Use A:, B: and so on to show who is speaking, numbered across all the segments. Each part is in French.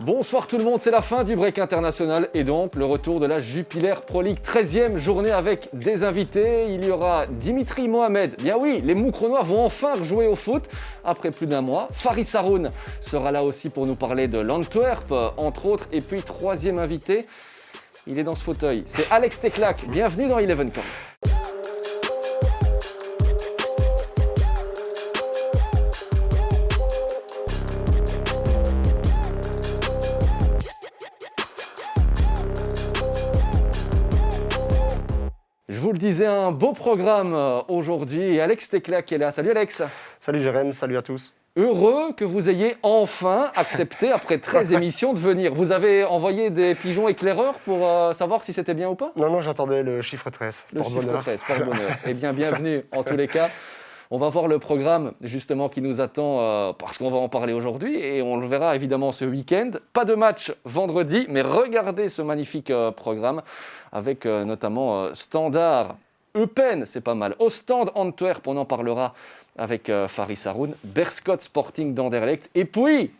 A: Bonsoir tout le monde, c'est la fin du break international et donc le retour de la Jupiler Pro League, 13e journée avec des invités. Il y aura Dimitri Mohamed, bien oui, les Moucronois vont enfin jouer au foot après plus d'un mois. Faris Haroun sera là aussi pour nous parler de l'Antwerp, entre autres. Et puis troisième invité, il est dans ce fauteuil, c'est Alex Teclac, bienvenue dans Eleven Camp. Je vous le disais, un beau programme aujourd'hui et Alex Teclac est là. Salut Alex.
B: Salut Jérém, salut à tous.
A: Heureux que vous ayez enfin accepté, après 13 émissions, de venir. Vous avez envoyé des pigeons éclaireurs pour savoir si c'était bien ou pas ?
B: Non, j'attendais le chiffre 13.
A: Le chiffre 13, porte-bonheur. Eh bien, bienvenue en tous les cas. On va voir le programme justement qui nous attend parce qu'on va en parler aujourd'hui et on le verra évidemment ce week-end. Pas de match vendredi, mais regardez ce magnifique programme avec notamment Standard, Eupen, c'est pas mal. Ostende, Antwerp, on en parlera avec Faris Haroun, Beerschot Sporting d'Anderlecht. Et puis,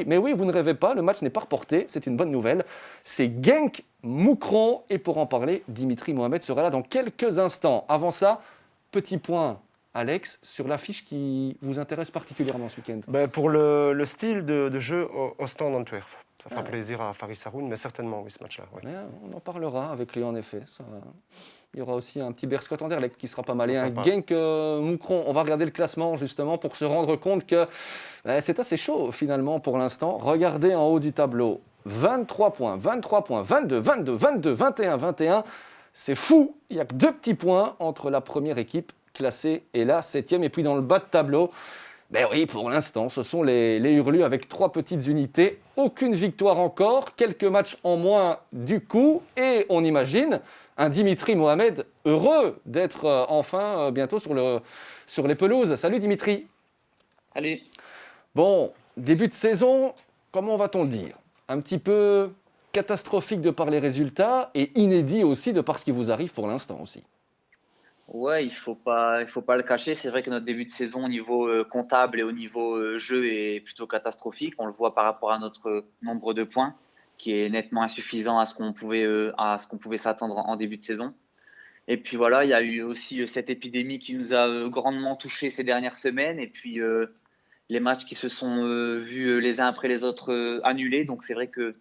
A: mais oui, vous ne rêvez pas, le match n'est pas reporté, c'est une bonne nouvelle. C'est Genk Moucron et pour en parler, Dimitri Mohamed sera là dans quelques instants. Avant ça, petit point. Alex, sur l'affiche qui vous intéresse particulièrement ce week-end.
B: Pour le style de jeu au stand Antwerp. Ça fera plaisir à Faris Haroun, mais certainement, oui, ce match-là. Oui.
A: On en parlera avec lui, en effet. Il y aura aussi un petit Beerschot Anderlecht qui sera pas mal. Et un Genk Moucron. On va regarder le classement, justement, pour se rendre compte que c'est assez chaud, finalement, pour l'instant. Regardez en haut du tableau. 23 points, 22, 21, 21. C'est fou. Il n'y a que 2 petits points entre la première équipe classé et là 7e. Et puis dans le bas de tableau, ben oui, pour l'instant, ce sont les Hurlus avec 3 petites unités. Aucune victoire encore, quelques matchs en moins du coup. Et on imagine un Dimitri Mohamed heureux d'être enfin bientôt sur les pelouses. Salut Dimitri.
C: Salut.
A: Bon, début de saison, comment va-t-on le dire ? Un petit peu catastrophique de par les résultats et inédit aussi de par ce qui vous arrive pour l'instant aussi.
C: Ouais, il faut pas le cacher. C'est vrai que notre début de saison au niveau comptable et au niveau jeu est plutôt catastrophique. On le voit par rapport à notre nombre de points, qui est nettement insuffisant à ce qu'on pouvait s'attendre en début de saison. Et puis voilà, il y a eu aussi cette épidémie qui nous a grandement touchés ces dernières semaines. Et puis les matchs qui se sont vus les uns après les autres annulés. Donc c'est vrai que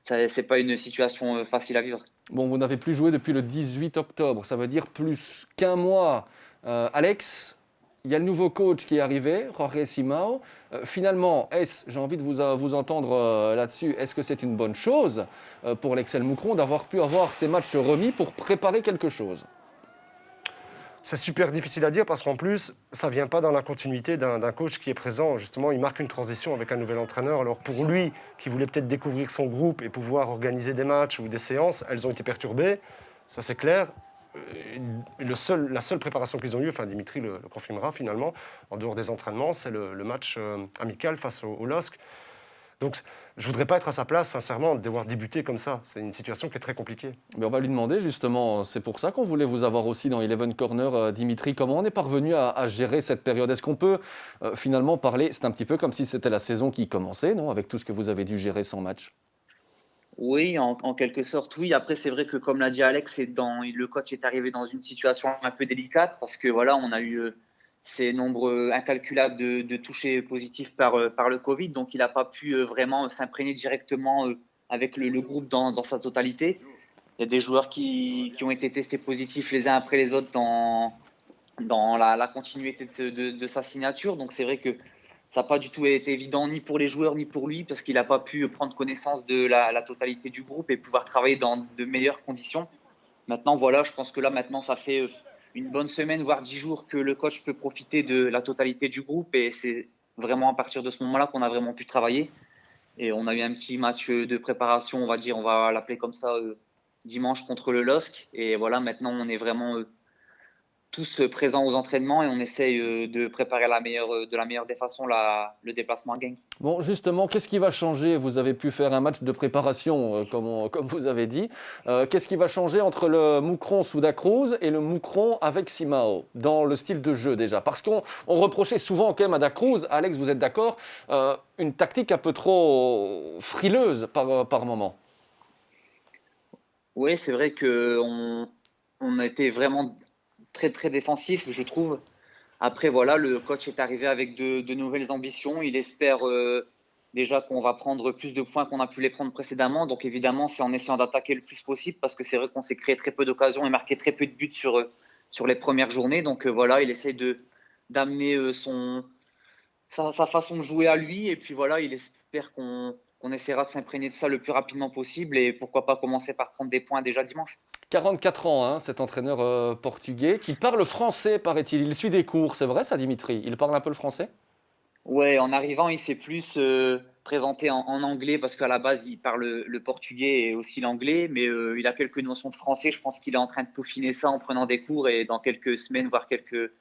C: c'est pas une situation facile à vivre.
A: Bon, vous n'avez plus joué depuis le 18 octobre, ça veut dire plus qu'un mois. Alex, il y a le nouveau coach qui est arrivé, Jorge Simão. Finalement, j'ai envie de vous entendre là-dessus, est-ce que c'est une bonne chose pour l'Excel Moucron d'avoir pu avoir ces matchs remis pour préparer quelque chose ?
B: C'est super difficile à dire parce qu'en plus, ça ne vient pas dans la continuité d'un coach qui est présent. Justement, il marque une transition avec un nouvel entraîneur. Alors pour lui, qui voulait peut-être découvrir son groupe et pouvoir organiser des matchs ou des séances, elles ont été perturbées. Ça, c'est clair. La seule préparation qu'ils ont eue, enfin Dimitri le confirmera finalement, en dehors des entraînements, c'est le match amical face au LOSC. Donc, je ne voudrais pas être à sa place, sincèrement, de devoir débuter comme ça. C'est une situation qui est très compliquée.
A: Mais on va lui demander, justement, c'est pour ça qu'on voulait vous avoir aussi dans Eleven Corner, Dimitri. Comment on est parvenu à gérer cette période ? Est-ce qu'on peut finalement parler, c'est un petit peu comme si c'était la saison qui commençait, non ? Avec tout ce que vous avez dû gérer sans match.
C: Oui, en quelque sorte, oui. Après, c'est vrai que, comme l'a dit Alex, le coach est arrivé dans une situation un peu délicate parce que voilà, on a eu ces nombres incalculables de touchés positifs par le Covid. Donc, il n'a pas pu vraiment s'imprégner directement avec le groupe dans sa totalité. Il y a des joueurs qui ont été testés positifs les uns après les autres dans la continuité de sa signature. Donc, c'est vrai que ça n'a pas du tout été évident ni pour les joueurs ni pour lui parce qu'il n'a pas pu prendre connaissance de la totalité du groupe et pouvoir travailler dans de meilleures conditions. Maintenant, voilà, je pense que là, maintenant, ça fait une bonne semaine, voire 10 jours que le coach peut profiter de la totalité du groupe et c'est vraiment à partir de ce moment-là qu'on a vraiment pu travailler. Et on a eu un petit match de préparation, on va l'appeler comme ça, dimanche contre le LOSC. Et voilà, maintenant, on est vraiment tous présents aux entraînements et on essaye de préparer de la meilleure des façons le déplacement à Genk.
A: Bon, justement, qu'est-ce qui va changer? Vous avez pu faire un match de préparation, comme vous avez dit. Qu'est-ce qui va changer entre le Moucron sous Dacruz et le Moucron avec Simao, dans le style de jeu déjà? Parce qu'on reprochait souvent quand même à Dacruz, Alex, vous êtes d'accord, une tactique un peu trop frileuse par moment.
C: Oui, c'est vrai qu'on a été vraiment très très défensif, je trouve. Après, voilà, le coach est arrivé avec de nouvelles ambitions. Il espère déjà qu'on va prendre plus de points qu'on a pu les prendre précédemment. Donc, évidemment, c'est en essayant d'attaquer le plus possible parce que c'est vrai qu'on s'est créé très peu d'occasions et marqué très peu de buts sur les premières journées. Donc, voilà, il essaie d'amener sa façon de jouer à lui. Et puis, voilà, il espère qu'on essaiera de s'imprégner de ça le plus rapidement possible et pourquoi pas commencer par prendre des points déjà dimanche.
A: 44 ans, hein, cet entraîneur portugais qui parle français, paraît-il. Il suit des cours, c'est vrai ça, Dimitri? Il parle un peu le français?
C: Ouais, en arrivant, il s'est plus présenté en anglais parce qu'à la base, il parle le portugais et aussi l'anglais, mais il a quelques notions de français. Je pense qu'il est en train de peaufiner ça en prenant des cours et dans quelques semaines, voire quelques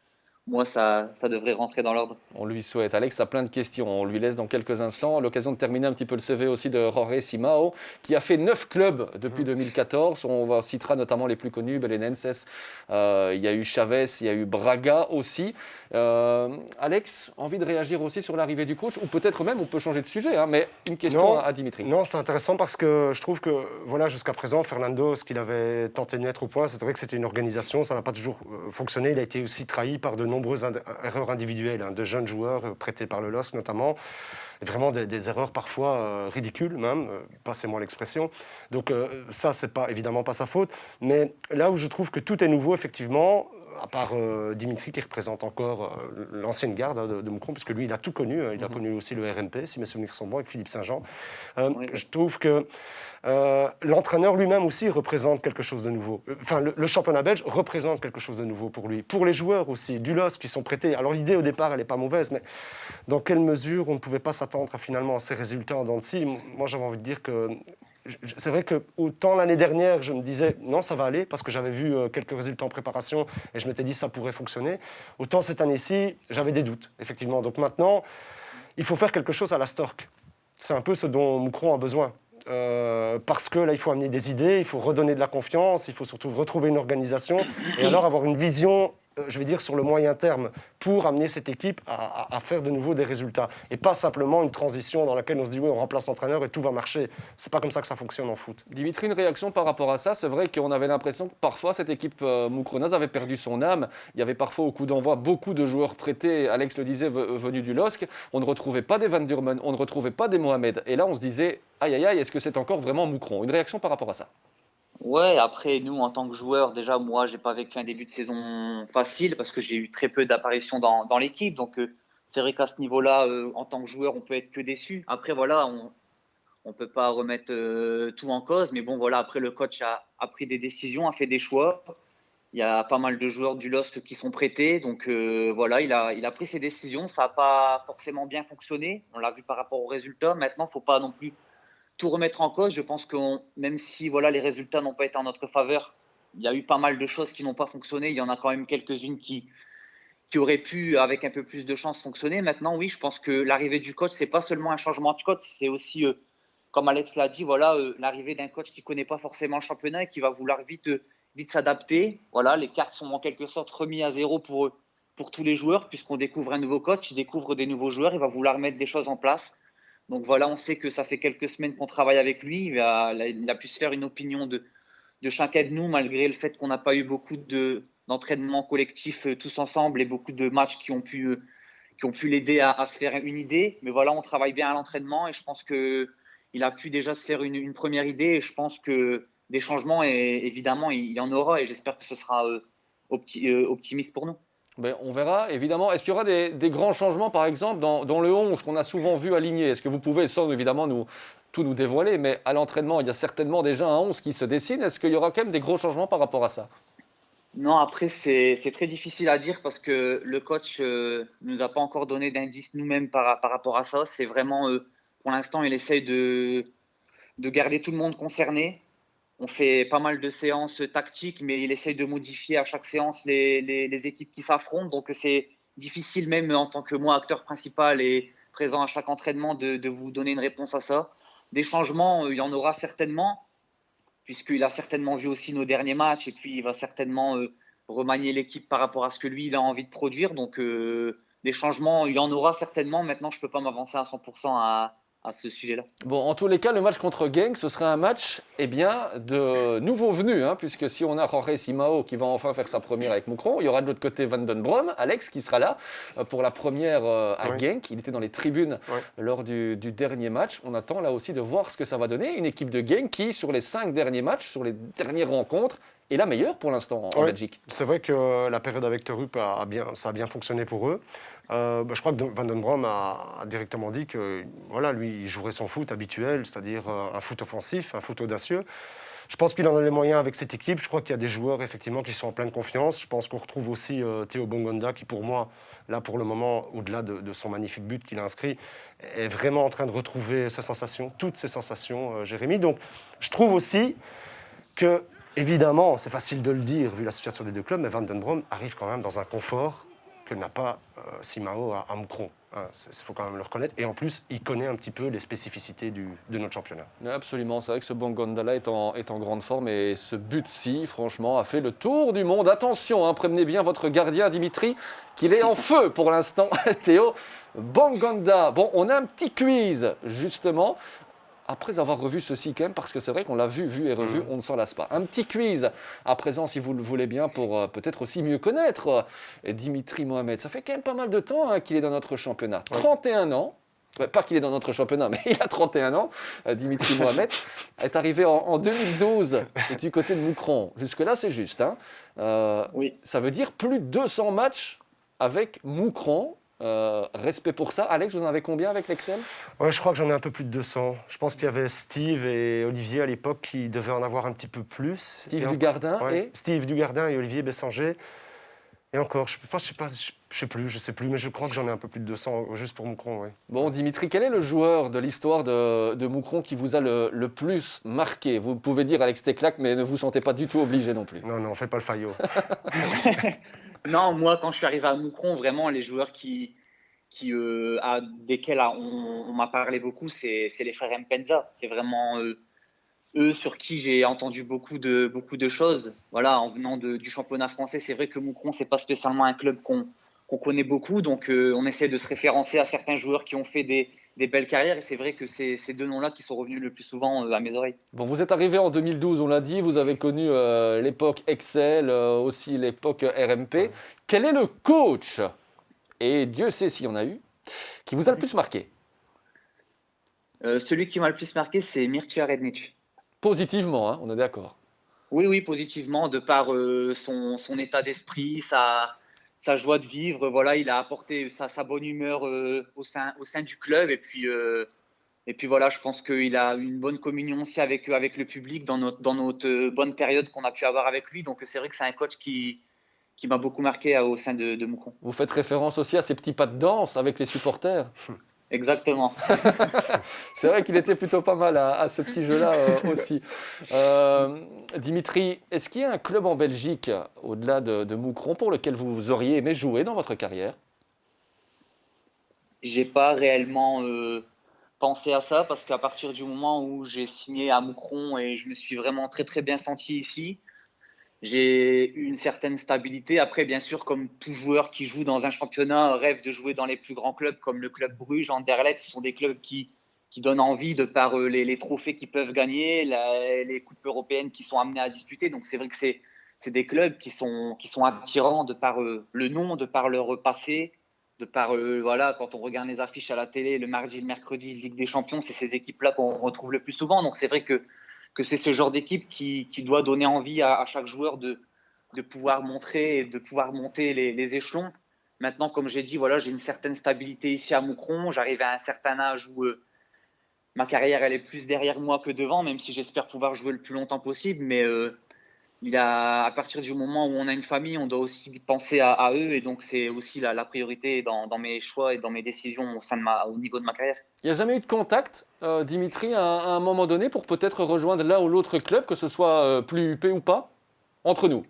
C: mois, ça devrait rentrer dans l'ordre.
A: On lui souhaite. Alex a plein de questions. On lui laisse dans quelques instants l'occasion de terminer un petit peu le CV aussi de Jorge Simao, qui a fait 9 clubs depuis 2014. On citera notamment les plus connus, Belenenses. Il y a eu Chavez, il y a eu Braga aussi. Alex, envie de réagir aussi sur l'arrivée du coach, ou peut-être même on peut changer de sujet, hein, mais une question à Dimitri.
B: Non, c'est intéressant parce que je trouve que voilà, jusqu'à présent, Fernando, ce qu'il avait tenté de mettre au point, c'est vrai que c'était une organisation, ça n'a pas toujours fonctionné. Il a été aussi trahi par de nombreuses erreurs individuelles, hein, de jeunes joueurs prêtés par le LOSC notamment. Et vraiment des erreurs parfois ridicules même, passez-moi l'expression. Donc ça, c'est pas, évidemment pas sa faute. Mais là où je trouve que tout est nouveau, effectivement, à part Dimitri qui représente encore l'ancienne garde de Moucron, puisque lui, il a tout connu. Il a connu aussi le RNP, si mes souvenirs sont bons, avec Philippe Saint-Jean.
C: Oui.
B: Je trouve que l'entraîneur lui-même aussi représente quelque chose de nouveau. Enfin, le championnat belge représente quelque chose de nouveau pour lui. Pour les joueurs aussi, du LOSC qui sont prêtés. Alors l'idée au départ, elle n'est pas mauvaise, mais dans quelle mesure on ne pouvait pas s'attendre à finalement ces résultats en dents de scie? Moi, j'avais envie de dire que c'est vrai que autant l'année dernière, je me disais non, ça va aller, parce que j'avais vu quelques résultats en préparation et je m'étais dit ça pourrait fonctionner. Autant cette année-ci, j'avais des doutes, effectivement. Donc maintenant, il faut faire quelque chose à la Stork. C'est un peu ce dont Moucron a besoin. Parce que là, il faut amener des idées, il faut redonner de la confiance, il faut surtout retrouver une organisation et alors avoir une vision, je vais dire, sur le moyen terme pour amener cette équipe à faire de nouveau des résultats. Et pas simplement une transition dans laquelle on se dit oui, on remplace l'entraîneur et tout va marcher. C'est pas comme ça que ça fonctionne en foot.
A: Dimitri, une réaction par rapport à ça? C'est vrai qu'on avait l'impression que parfois cette équipe moucronaise avait perdu son âme. Il y avait parfois au coup d'envoi beaucoup de joueurs prêtés, Alex le disait, venus du LOSC. On ne retrouvait pas des Van Durmen, on ne retrouvait pas des Mohamed. Et là, on se disait, aïe aïe aïe, est-ce que c'est encore vraiment Moucron? Une réaction par rapport à ça?
C: Ouais, après, nous, en tant que joueurs, déjà, moi, j'ai pas vécu un début de saison facile parce que j'ai eu très peu d'apparitions dans l'équipe. Donc, c'est vrai qu'à ce niveau-là, en tant que joueur, on peut être que déçu. Après, voilà, on peut pas remettre tout en cause. Mais bon, voilà, après, le coach a pris des décisions, a fait des choix. Il y a pas mal de joueurs du LOSC qui sont prêtés. Donc, voilà, il a pris ses décisions. Ça n'a pas forcément bien fonctionné. On l'a vu par rapport aux résultats. Maintenant, il ne faut pas non plus tout remettre en cause. Je pense que même si voilà, les résultats n'ont pas été en notre faveur, il y a eu pas mal de choses qui n'ont pas fonctionné. Il y en a quand même quelques-unes qui auraient pu, avec un peu plus de chance, fonctionner. Maintenant, oui, je pense que l'arrivée du coach, c'est pas seulement un changement de coach, c'est aussi, comme Alex l'a dit, voilà, l'arrivée d'un coach qui connaît pas forcément le championnat et qui va vouloir vite s'adapter. Voilà, les cartes sont en quelque sorte remises à zéro pour tous les joueurs, puisqu'on découvre un nouveau coach, il découvre des nouveaux joueurs, il va vouloir mettre des choses en place. Donc voilà, on sait que ça fait quelques semaines qu'on travaille avec lui. Il a pu se faire une opinion de chacun de nous, malgré le fait qu'on n'a pas eu beaucoup d'entraînements collectifs tous ensemble et beaucoup de matchs qui ont pu l'aider à se faire une idée. Mais voilà, on travaille bien à l'entraînement et je pense qu'il a pu déjà se faire une première idée. Et je pense que des changements, et évidemment, il y en aura et j'espère que ce sera optimiste pour nous.
A: Ben, on verra, évidemment. Est-ce qu'il y aura des grands changements, par exemple, dans le 11 qu'on a souvent vu aligné? Est-ce que vous pouvez, sans évidemment tout nous dévoiler, mais à l'entraînement, il y a certainement déjà un 11 qui se dessine. Est-ce qu'il y aura quand même des gros changements par rapport à ça?
C: Non, après, c'est très difficile à dire parce que le coach ne nous a pas encore donné d'indices nous-mêmes par rapport à ça. C'est vraiment, pour l'instant, il essaye de garder tout le monde concerné. on fait pas mal de séances tactiques, mais il essaye de modifier à chaque séance les équipes qui s'affrontent. Donc, c'est difficile, même en tant que moi, acteur principal et présent à chaque entraînement, de vous donner une réponse à ça. Des changements, il y en aura certainement, puisqu'il a certainement vu aussi nos derniers matchs et puis il va certainement remanier l'équipe par rapport à ce que lui, il a envie de produire. Donc, des changements, il y en aura certainement. Maintenant, je ne peux pas m'avancer à 100% à ce sujet-là.
A: Bon, en tous les cas, le match contre Genk, ce sera un match de nouveaux venus, puisque si on a Jorge Simao qui va enfin faire sa première avec Moucron, il y aura de l'autre côté Van den Brom, Alex, qui sera là pour la première à Genk. Il était dans les tribunes lors du dernier match. On attend là aussi de voir ce que ça va donner. Une équipe de Genk qui, sur les 5 derniers matchs, sur les dernières rencontres, est la meilleure pour l'instant en Belgique.
B: C'est vrai que la période avec Terup, ça a bien fonctionné pour eux. Je crois que Van den Brom a directement dit que voilà, lui, il jouerait son foot habituel, c'est-à-dire un foot offensif, un foot audacieux. Je pense qu'il en a les moyens avec cette équipe. Je crois qu'il y a des joueurs effectivement qui sont en pleine confiance. Je pense qu'on retrouve aussi Théo Bongonda qui, pour moi, là pour le moment, au-delà de son magnifique but qu'il a inscrit, est vraiment en train de retrouver ses sensations, toutes ses sensations, Jérémy. Donc, je trouve aussi que, évidemment, c'est facile de le dire vu la situation des deux clubs, mais Van den Brom arrive quand même dans un confort que n'a pas Simao à Moucron. Il faut quand même le reconnaître. Et en plus, il connaît un petit peu les spécificités de notre championnat.
A: Absolument, c'est vrai que ce Bongonda-là est en grande forme et ce but-ci, franchement, a fait le tour du monde. Attention, prévenez bien votre gardien Dimitri qu'il est en feu pour l'instant, Théo Bongonda. Bon, on a un petit quiz, justement. Après avoir revu ceci quand même, parce que c'est vrai qu'on l'a vu et revu, on ne s'en lasse pas. Un petit quiz à présent, si vous le voulez bien, pour peut-être aussi mieux connaître Dimitri Mohamed. Ça fait quand même pas mal de temps qu'il est dans notre championnat. 31 ans, pas qu'il est dans notre championnat, mais il a 31 ans, Dimitri Mohamed, est arrivé en 2012 du côté de Moucron. Jusque-là, c'est juste.
C: Oui.
A: Ça veut dire plus de 200 matchs avec Moucron. Respect pour ça. Alex, vous en avez combien avec l'Excel ?
B: Ouais, je crois que j'en ai un peu plus de 200. Je pense qu'il y avait Steve et Olivier à l'époque qui devaient en avoir un petit peu plus.
A: Steve Dugardin et
B: Steve Dugardin et Olivier Bessanger. Et encore, je sais plus, mais je crois que j'en ai un peu plus de 200 juste pour Moucron. Ouais.
A: Bon, Dimitri, quel est le joueur de l'histoire de Moucron qui vous a le plus marqué ? Vous pouvez dire Alex Teclac, mais ne vous sentez pas du tout obligé non plus.
B: Non, fais pas le faillot.
C: Non, moi, quand je suis arrivé à Moucron, vraiment, les joueurs desquels on m'a parlé beaucoup, c'est les frères Mpenza. C'est vraiment eux sur qui j'ai entendu beaucoup de choses. Voilà, en venant du championnat français, c'est vrai que Moucron, c'est pas spécialement un club qu'on connaît beaucoup, donc on essaie de se référencer à certains joueurs qui ont fait des belles carrières, et c'est vrai que c'est ces deux noms-là qui sont revenus le plus souvent à mes oreilles.
A: Bon, vous êtes arrivé en 2012, on l'a dit, vous avez connu l'époque Excel, aussi l'époque RMP. Quel est le coach, et Dieu sait s'il y en a eu, qui vous a le plus marqué ?
C: Celui qui m'a le plus marqué, c'est Mircea Rednic.
A: Positivement, on est d'accord.
C: Oui, positivement, de par son état d'esprit, sa joie de vivre. Voilà, il a apporté sa bonne humeur au sein du club. Et puis voilà, je pense qu'il a une bonne communion aussi avec le public dans notre bonne période qu'on a pu avoir avec lui. Donc c'est vrai que c'est un coach qui m'a beaucoup marqué au sein de Moucron.
A: Vous faites référence aussi à ces petits pas de danse avec les supporters ?
C: Exactement.
A: C'est vrai qu'il était plutôt pas mal à ce petit jeu-là aussi. Dimitri, est-ce qu'il y a un club en Belgique, au-delà de Moucron, pour lequel vous auriez aimé jouer dans votre carrière ?
C: J'ai pas réellement pensé à ça, parce qu'à partir du moment où j'ai signé à Moucron et je me suis vraiment très très bien senti ici, j'ai une certaine stabilité. Après, bien sûr, comme tout joueur qui joue dans un championnat rêve de jouer dans les plus grands clubs comme le club Bruges, Anderlecht, ce sont des clubs qui donnent envie de par les trophées qu'ils peuvent gagner, les coupes européennes qu'ils sont amenés à disputer. Donc c'est vrai que c'est des clubs qui sont attirants de par le nom, de par leur passé, de par voilà, quand on regarde les affiches à la télé le mardi, le mercredi, Ligue des Champions, c'est ces équipes-là qu'on retrouve le plus souvent. Donc c'est vrai que c'est ce genre d'équipe qui doit donner envie à chaque joueur de pouvoir montrer et de pouvoir monter les échelons. Maintenant, comme j'ai dit, voilà, j'ai une certaine stabilité ici à Moucron. J'arrive à un certain âge où ma carrière elle est plus derrière moi que devant, même si j'espère pouvoir jouer le plus longtemps possible. Mais à partir du moment où on a une famille, on doit aussi penser à eux. Et donc, c'est aussi la priorité dans mes choix et dans mes décisions au niveau de ma carrière.
A: Il n'y a jamais eu de contact, Dimitri, à un moment donné, pour peut-être rejoindre l'un ou l'autre club, que ce soit plus UP ou pas, entre nous?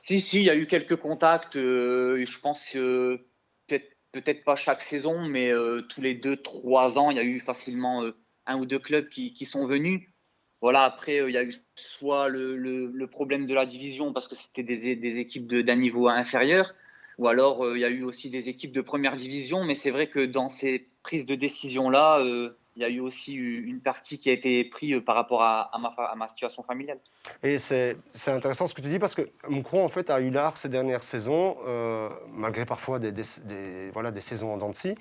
C: Si, il y a eu quelques contacts. Je pense peut-être pas chaque saison, mais tous les 2-3 ans, il y a eu facilement un ou deux clubs qui sont venus. Voilà, après, il y a eu soit le problème de la division parce que c'était des équipes d'un niveau inférieur, ou alors il y a eu aussi des équipes de première division. Mais c'est vrai que dans ces prises de décision-là, il y a eu aussi une partie qui a été prise par rapport à ma situation familiale.
B: Et c'est intéressant ce que tu dis parce que Moucron en fait a eu l'art ces dernières saisons, malgré parfois des saisons en dents de scie,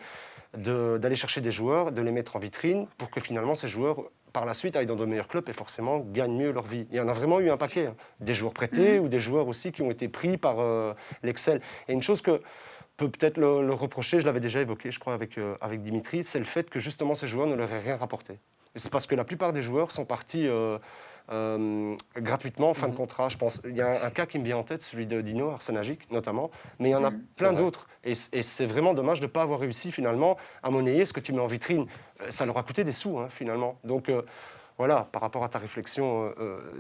B: d'aller chercher des joueurs, de les mettre en vitrine pour que finalement ces joueurs par la suite aillent dans de meilleurs clubs et forcément gagnent mieux leur vie. Il y en a vraiment eu un paquet, hein. Des joueurs prêtés ou des joueurs aussi qui ont été pris par l'Excel. Et une chose que peut-être le reprocher, je l'avais déjà évoqué je crois avec Dimitri, c'est le fait que justement ces joueurs ne leur aient rien rapporté. Et c'est parce que la plupart des joueurs sont partis gratuitement en fin de contrat. Je pense, il y a un cas qui me vient en tête, celui de Dino Arsanagic notamment, mais il y en a plein d'autres. Et c'est vraiment dommage de ne pas avoir réussi finalement à monnayer ce que tu mets en vitrine. Ça leur a coûté des sous finalement. Donc voilà, par rapport à ta réflexion,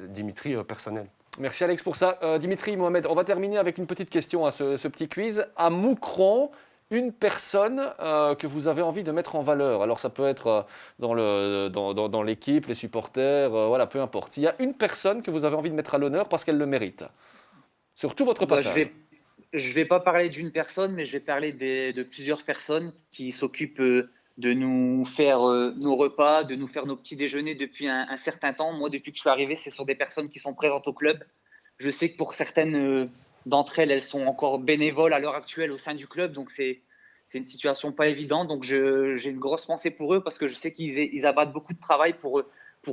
B: Dimitri, personnelle.
A: Merci Alex pour ça. Dimitri, Mohamed, on va terminer avec une petite question à ce petit quiz. À Moucron, une personne que vous avez envie de mettre en valeur. Alors ça peut être dans l'équipe, les supporters, voilà, peu importe. Il y a une personne que vous avez envie de mettre à l'honneur parce qu'elle le mérite. Sur tout votre passage.
C: Je vais pas parler d'une personne, mais je vais parler de plusieurs personnes qui s'occupent de nous faire nos repas, de nous faire nos petits déjeuners depuis un certain temps. Moi, depuis que je suis arrivé, ce sont des personnes qui sont présentes au club. Je sais que pour certaines d'entre elles, elles sont encore bénévoles à l'heure actuelle au sein du club. Donc, c'est une situation pas évidente. Donc, j'ai une grosse pensée pour eux parce que je sais qu'ils abattent beaucoup de travail pour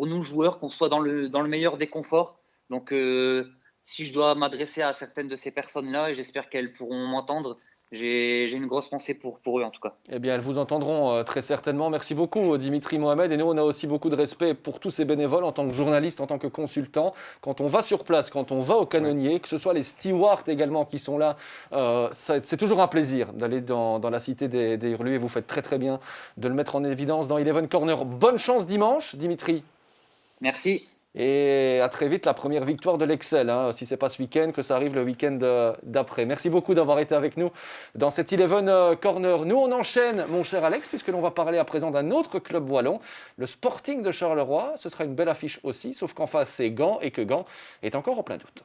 C: nous, joueurs, qu'on soit dans le meilleur des conforts. Donc, si je dois m'adresser à certaines de ces personnes-là, et j'espère qu'elles pourront m'entendre, j'ai une grosse pensée pour eux en tout cas.
A: Eh bien, elles vous entendront très certainement. Merci beaucoup, Dimitri, Mohamed. Et nous, on a aussi beaucoup de respect pour tous ces bénévoles en tant que journaliste, en tant que consultant. Quand on va sur place, quand on va au canonnier, que ce soit les stewards également qui sont là, c'est toujours un plaisir d'aller dans la cité des Hurlues. Et vous faites très très bien de le mettre en évidence dans Eleven Corner. Bonne chance dimanche, Dimitri.
C: Merci.
A: Et à très vite, la première victoire de l'Excel. Si ce n'est pas ce week-end, que ça arrive le week-end d'après. Merci beaucoup d'avoir été avec nous dans cette Eleven Corner. Nous, on enchaîne, mon cher Alex, puisque l'on va parler à présent d'un autre club wallon, le Sporting de Charleroi. Ce sera une belle affiche aussi, sauf qu'en face, c'est Gand et que Gand est encore en plein doute.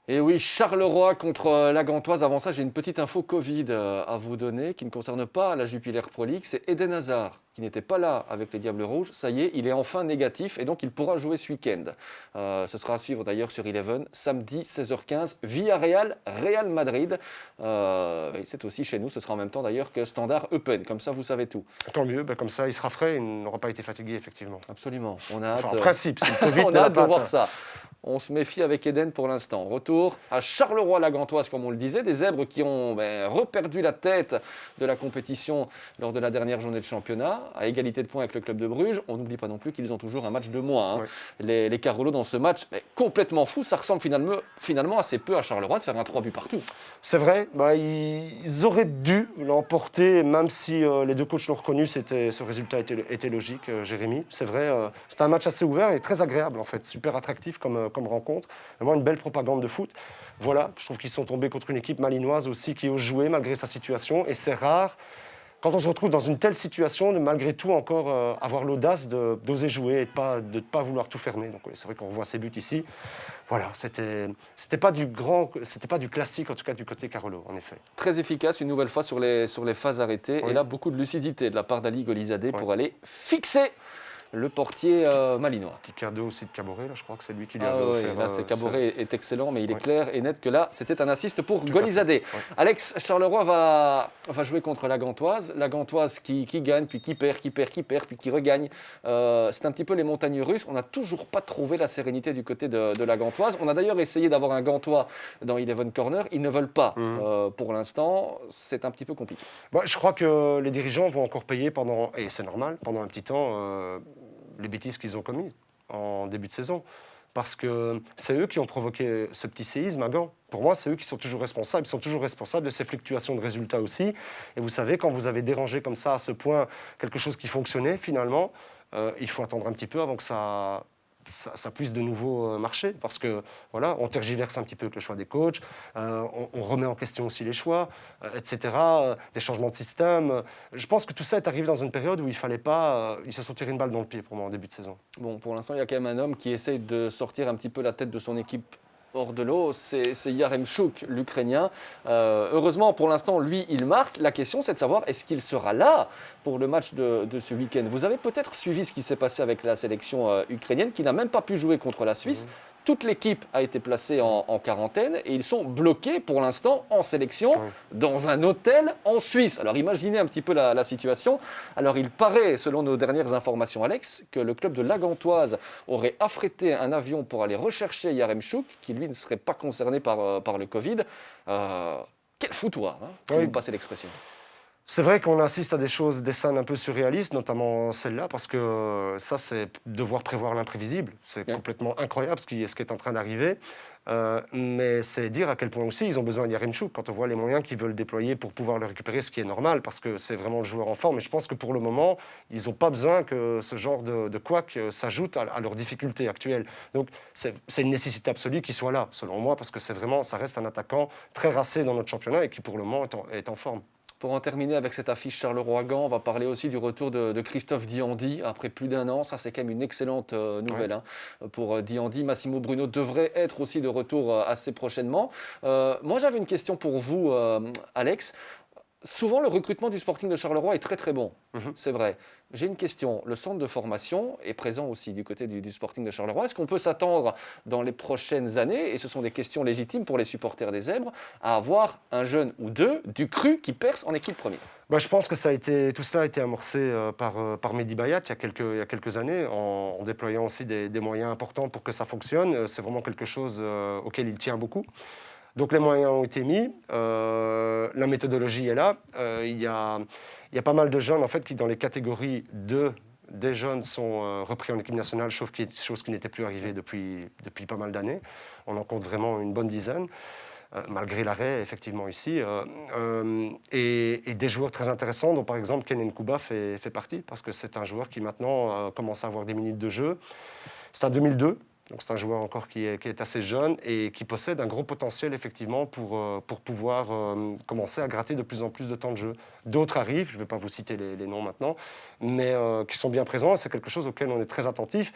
A: Et oui, Charleroi contre la Gantoise. Avant ça, j'ai une petite info Covid à vous donner qui ne concerne pas la Jupiler Pro League. C'est Eden Hazard qui n'était pas là avec les Diables Rouges. Ça y est, il est enfin négatif et donc il pourra jouer ce week-end. Ce sera à suivre d'ailleurs sur Eleven, samedi 16h15, Villarreal, Real Madrid. C'est aussi chez nous, ce sera en même temps d'ailleurs que Standard Eupen. Comme ça, vous savez tout.
B: Tant mieux, comme ça, il sera frais, il n'aura pas été fatigué, effectivement.
A: Absolument. On a hâte,
B: en principe, si le Covid
A: on a hâte de voir ça. On se méfie avec Eden pour l'instant. Retour à Charleroi-la-Gantoise, comme on le disait. Des Zèbres qui ont reperdu la tête de la compétition lors de la dernière journée de championnat, à égalité de points avec le club de Bruges. On n'oublie pas non plus qu'ils ont toujours un match de moins. Ouais. Les Carolos dans ce match, complètement fou. Ça ressemble finalement assez peu à Charleroi de faire un 3 buts partout.
B: C'est vrai, ils auraient dû l'emporter, même si les deux coachs l'ont reconnu, ce résultat était logique, Jérémy. C'est vrai, c'était un match assez ouvert et très agréable en fait, super attractif comme rencontre. Vraiment une belle propagande de foot. Voilà, je trouve qu'ils sont tombés contre une équipe malinoise aussi qui ose jouer malgré sa situation. Et c'est rare, quand on se retrouve dans une telle situation, de malgré tout encore avoir l'audace d'oser jouer et de ne pas vouloir tout fermer. Donc c'est vrai qu'on revoit ces buts ici. Voilà, c'était pas du classique, en tout cas du côté Carolo, en effet.
A: Très efficace, une nouvelle fois sur les phases arrêtées. Oui. Et là, beaucoup de lucidité de la part d'Ali Golizadeh pour aller fixer le portier malinois.
B: Petit cadeau aussi de Caboret, là, je crois que c'est lui qui lui avait offert.
A: Là, Caboret est excellent, mais il est clair et net que là, c'était un assist pour Golizadeh. Alex, Charleroi va jouer contre la Gantoise. La Gantoise qui gagne, puis qui perd, puis qui regagne. C'est un petit peu les montagnes russes. On n'a toujours pas trouvé la sérénité du côté de la Gantoise. On a d'ailleurs essayé d'avoir un Gantois dans Eleven Corner. Ils ne veulent pas pour l'instant. C'est un petit peu compliqué.
B: Je crois que les dirigeants vont encore payer et c'est normal, pendant un petit temps. les bêtises qu'ils ont commises en début de saison. Parce que c'est eux qui ont provoqué ce petit séisme à Gand. Pour moi, c'est eux qui sont toujours responsables. Ils sont toujours responsables de ces fluctuations de résultats aussi. Et vous savez, quand vous avez dérangé comme ça, à ce point, quelque chose qui fonctionnait, finalement, il faut attendre un petit peu avant que ça puisse de nouveau marcher. Parce que, voilà, on tergiverse un petit peu avec le choix des coachs, on remet en question aussi les choix, etc., des changements de système. Je pense que tout ça est arrivé dans une période où il fallait pas... ils se sont tirés une balle dans le pied, pour moi, en début de saison.
A: Bon, pour l'instant, il y a quand même un homme qui essaye de sortir un petit peu la tête de son équipe hors de l'eau, c'est Yaremchuk, l'Ukrainien. Heureusement, pour l'instant, lui, il marque. La question, c'est de savoir, est-ce qu'il sera là pour le match de ce week-end? Vous avez peut-être suivi ce qui s'est passé avec la sélection ukrainienne, qui n'a même pas pu jouer contre la Suisse. Toute l'équipe a été placée en quarantaine et ils sont bloqués pour l'instant en sélection dans un hôtel en Suisse. Alors imaginez un petit peu la situation. Alors il paraît, selon nos dernières informations, Alex, que le club de la Gantoise aurait affrété un avion pour aller rechercher Yaremchuk, qui lui ne serait pas concerné par le Covid. Quel foutoir, hein, si vous me passez l'expression.
B: C'est vrai qu'on assiste à des scènes un peu surréalistes, notamment celle-là, parce que ça, c'est devoir prévoir l'imprévisible. C'est complètement incroyable ce qui est en train d'arriver. Mais c'est dire à quel point aussi ils ont besoin de Yaremchuk quand on voit les moyens qu'ils veulent déployer pour pouvoir le récupérer, ce qui est normal, parce que c'est vraiment le joueur en forme. Et je pense que pour le moment, ils n'ont pas besoin que ce genre de couac s'ajoute à leurs difficultés actuelles. Donc c'est une nécessité absolue qu'il soit là, selon moi, parce que ça reste un attaquant très racé dans notre championnat et qui pour le moment est en forme.
A: Pour en terminer avec cette affiche Charleroi-Gand, on va parler aussi du retour de Christophe Diandi après plus d'1 an. Ça, c'est quand même une excellente nouvelle pour Diandi. Massimo Bruno devrait être aussi de retour assez prochainement. Moi, j'avais une question pour vous, Alex. Souvent, le recrutement du Sporting de Charleroi est très très bon, c'est vrai. J'ai une question. Le centre de formation est présent aussi du côté du Sporting de Charleroi. Est-ce qu'on peut s'attendre dans les prochaines années, et ce sont des questions légitimes pour les supporters des Zèbres, à avoir un jeune ou deux du cru qui perce en équipe première?
B: Je pense que tout cela a été amorcé par Mehdi Bayat il y a quelques années, en déployant aussi des moyens importants pour que ça fonctionne. C'est vraiment quelque chose auquel il tient beaucoup. Donc les moyens ont été mis, la méthodologie est là. Il y a pas mal de jeunes en fait, qui, dans les catégories des jeunes, sont repris en équipe nationale, chose qui n'était plus arrivée depuis pas mal d'années. On en compte vraiment une bonne dizaine. Malgré l'arrêt, effectivement, ici. Et des joueurs très intéressants, dont par exemple Ken Nkuba fait partie, parce que c'est un joueur qui maintenant commence à avoir des minutes de jeu. C'est un 2002, donc c'est un joueur encore qui est assez jeune et qui possède un gros potentiel, effectivement, pour pouvoir commencer à gratter de plus en plus de temps de jeu. D'autres arrivent, je ne vais pas vous citer les noms maintenant, mais qui sont bien présents, et c'est quelque chose auquel on est très attentif.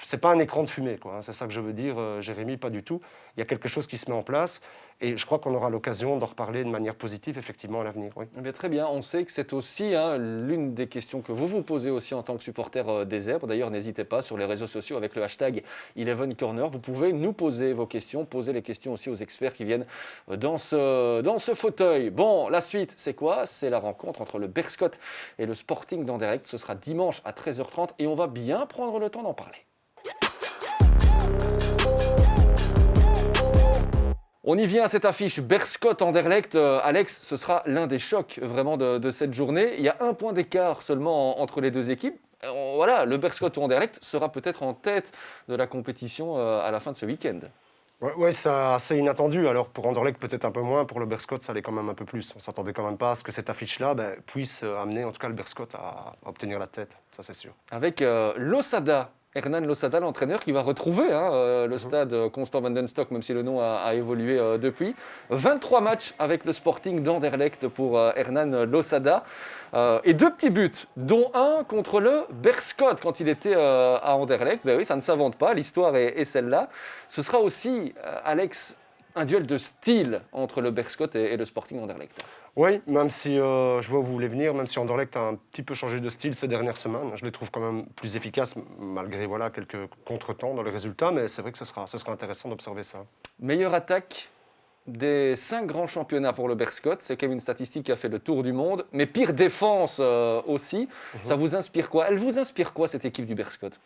B: C'est pas un écran de fumée, quoi, hein, c'est ça que je veux dire, Jérémy, pas du tout. Il y a quelque chose qui se met en place et je crois qu'on aura l'occasion d'en reparler de manière positive, effectivement, à l'avenir. Oui.
A: Eh bien, très bien, on sait que c'est aussi l'une des questions que vous posez aussi en tant que supporter des Zèbres. D'ailleurs, n'hésitez pas sur les réseaux sociaux avec le hashtag #ElevenCorner. Vous pouvez nous poser vos questions, poser les questions aussi aux experts qui viennent dans ce fauteuil. Bon, la suite, c'est quoi? C'est la rencontre entre le Berscott et le Sporting d'Anderlecht. Ce sera dimanche à 13h30 et on va bien prendre le temps d'en parler. On y vient à cette affiche Berscott-Anderlecht. Alex, ce sera l'un des chocs vraiment de cette journée. Il y a un point d'écart seulement entre les deux équipes. Voilà, le Berscott ou Anderlecht sera peut-être en tête de la compétition à la fin de ce week-end.
B: Ouais, c'est assez inattendu. Alors pour Anderlecht, peut-être un peu moins. Pour le Berscott, ça allait quand même un peu plus. On ne s'attendait quand même pas à ce que cette affiche-là puisse amener en tout cas le Berscott à obtenir la tête. Ça, c'est sûr.
A: Avec Losada. Hernan Losada, l'entraîneur, qui va retrouver le stade Constant van den Stock, même si le nom a évolué depuis. 23 matchs avec le Sporting d'Anderlecht pour Hernan Losada. Et 2 petits buts, dont un contre le Berscott quand il était à Anderlecht. Ben oui, ça ne s'invente pas, l'histoire est celle-là. Ce sera aussi, Alex, un duel de style entre le Berscott et le Sporting d'Anderlecht.
B: Oui, même si je vois où vous voulez venir, même si Anderlecht a un petit peu changé de style ces dernières semaines, je les trouve quand même plus efficaces, malgré quelques contretemps dans les résultats, mais c'est vrai que ce sera intéressant d'observer ça.
A: Meilleure attaque des 5 grands championnats pour le Berscott, c'est quand même une statistique qui a fait le tour du monde, mais pire défense aussi. Ça vous inspire quoi? Elle vous inspire quoi, cette équipe du Berscott?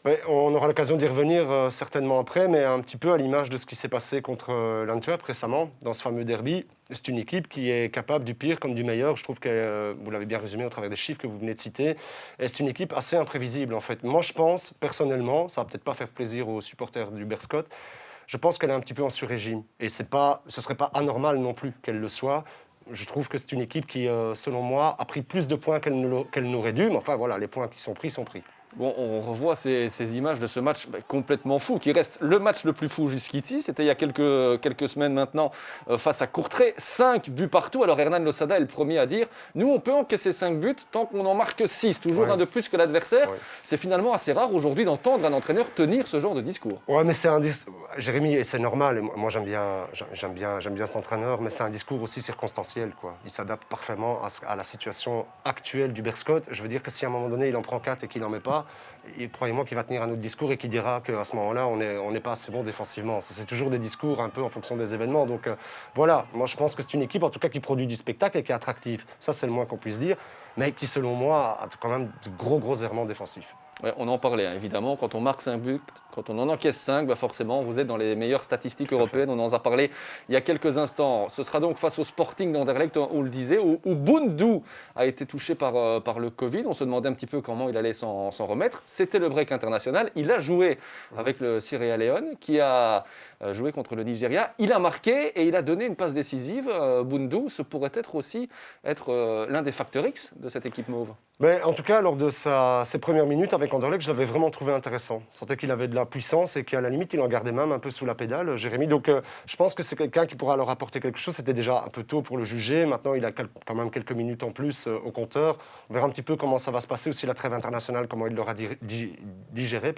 B: Ouais, on aura l'occasion d'y revenir certainement après, mais un petit peu à l'image de ce qui s'est passé contre l'Antwerp récemment, dans ce fameux derby. C'est une équipe qui est capable du pire comme du meilleur. Je trouve que vous l'avez bien résumé au travers des chiffres que vous venez de citer. Et c'est une équipe assez imprévisible, en fait. Moi, je pense, personnellement, ça va peut-être pas faire plaisir aux supporters du Berscott, je pense qu'elle est un petit peu en sur-régime. Et ce ne serait pas anormal non plus qu'elle le soit. Je trouve que c'est une équipe qui, selon moi, a pris plus de points qu'elle n'aurait dû. Mais enfin, voilà, les points qui sont pris sont pris.
A: Bon, on revoit ces images de ce match complètement fou, qui reste le match le plus fou jusqu'ici. C'était il y a quelques semaines maintenant face à Courtrai. 5 buts partout. Alors Hernan Losada est le premier à dire « Nous, on peut encaisser 5 buts tant qu'on en marque 6, toujours un de plus que l'adversaire. » C'est finalement assez rare aujourd'hui d'entendre un entraîneur tenir ce genre de discours.
B: Ouais, mais c'est un discours, Jérémy, et c'est normal. Et moi, j'aime bien cet entraîneur, mais c'est un discours aussi circonstanciel, quoi. Il s'adapte parfaitement à la situation actuelle du Berscott. Je veux dire que si à un moment donné, il en prend 4 et qu'il n'en met pas, croyez-moi qu'il va tenir un autre discours et qu'il dira qu'à ce moment-là, on n'est pas assez bon défensivement. C'est toujours des discours un peu en fonction des événements. Donc voilà, moi je pense que c'est une équipe en tout cas qui produit du spectacle et qui est attractive. Ça, c'est le moins qu'on puisse dire, mais qui, selon moi, a quand même de gros errements défensifs.
A: Ouais, on en parlait, hein, évidemment. Quand on marque 5 buts, quand on en encaisse 5, forcément, vous êtes dans les meilleures statistiques européennes. On en a parlé il y a quelques instants. Ce sera donc face au Sporting d'Anderlecht, on le disait, où Boundou a été touché par le Covid. On se demandait un petit peu comment il allait s'en remettre. C'était le break international. Il a joué avec le Sierra Leone, qui a joué contre le Nigeria. Il a marqué et il a donné une passe décisive. Boundou, ce pourrait aussi être l'un des facteurs X de cette équipe mauve.
B: Mais en tout cas, lors de ses premières minutes avec Anderlecht, je l'avais vraiment trouvé intéressant. Je sentais qu'il avait de la puissance et qu'à la limite, il en gardait même un peu sous la pédale, Jérémy. Donc, je pense que c'est quelqu'un qui pourra leur apporter quelque chose. C'était déjà un peu tôt pour le juger. Maintenant, il a quand même quelques minutes en plus au compteur. On verra un petit peu comment ça va se passer aussi, la trêve internationale, comment il l'aura digéré,